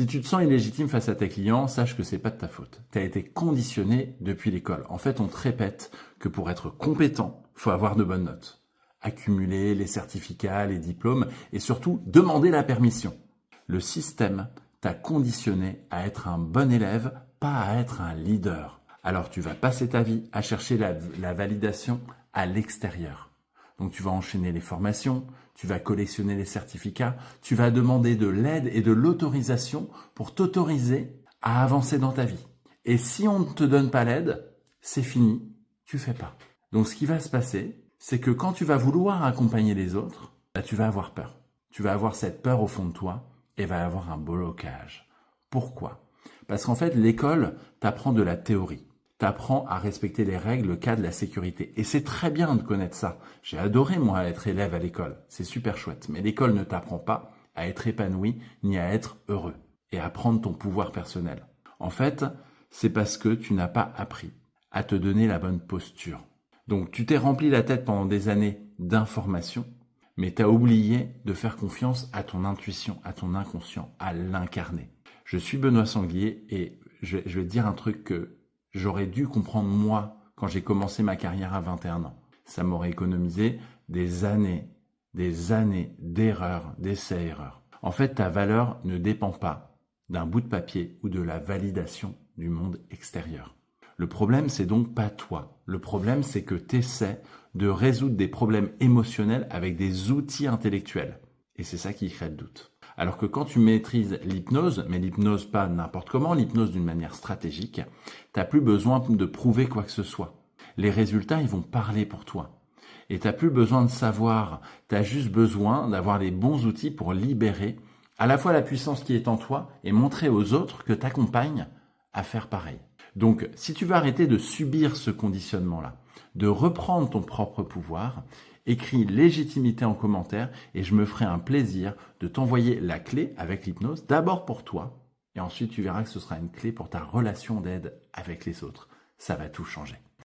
Si tu te sens illégitime face à tes clients, sache que c'est pas de ta faute. Tu as été conditionné depuis l'école. En fait, on te répète que pour être compétent, faut avoir de bonnes notes. Accumuler les certificats, les diplômes et surtout demander la permission. Le système t'a conditionné à être un bon élève, pas à être un leader. Alors tu vas passer ta vie à chercher la validation à l'extérieur. Donc tu vas enchaîner les formations, tu vas collectionner les certificats, tu vas demander de l'aide et de l'autorisation pour t'autoriser à avancer dans ta vie. Et si on ne te donne pas l'aide, c'est fini, tu fais pas. Donc ce qui va se passer, c'est que quand tu vas vouloir accompagner les autres, tu vas avoir peur. Tu vas avoir cette peur au fond de toi et va avoir un blocage. Pourquoi ? Parce qu'en fait, l'école t'apprend de la théorie. T'apprends à respecter les règles, le cadre, la sécurité. Et c'est très bien de connaître ça. J'ai adoré, moi, être élève à l'école. C'est super chouette. Mais l'école ne t'apprend pas à être épanoui ni à être heureux et à prendre ton pouvoir personnel. En fait, c'est parce que tu n'as pas appris à te donner la bonne posture. Donc, tu t'es rempli la tête pendant des années d'informations, mais tu as oublié de faire confiance à ton intuition, à ton inconscient, à l'incarner. Je suis Benoît Sanglier et je vais te dire un truc que j'aurais dû comprendre moi quand j'ai commencé ma carrière à 21 ans. Ça m'aurait économisé des années d'erreurs, d'essais-erreurs. En fait, ta valeur ne dépend pas d'un bout de papier ou de la validation du monde extérieur. Le problème, c'est donc pas toi. Le problème, c'est que tu essaies de résoudre des problèmes émotionnels avec des outils intellectuels. Et c'est ça qui crée le doute. Alors que quand tu maîtrises l'hypnose, mais l'hypnose pas n'importe comment, l'hypnose d'une manière stratégique, t'as plus besoin de prouver quoi que ce soit. Les résultats, ils vont parler pour toi. Et t'as plus besoin de savoir, t'as juste besoin d'avoir les bons outils pour libérer à la fois la puissance qui est en toi et montrer aux autres que t'accompagnes à faire pareil. Donc, si tu veux arrêter de subir ce conditionnement-là, de reprendre ton propre pouvoir, écris légitimité en commentaire et je me ferai un plaisir de t'envoyer la clé avec l'hypnose, d'abord pour toi, et ensuite tu verras que ce sera une clé pour ta relation d'aide avec les autres. Ça va tout changer.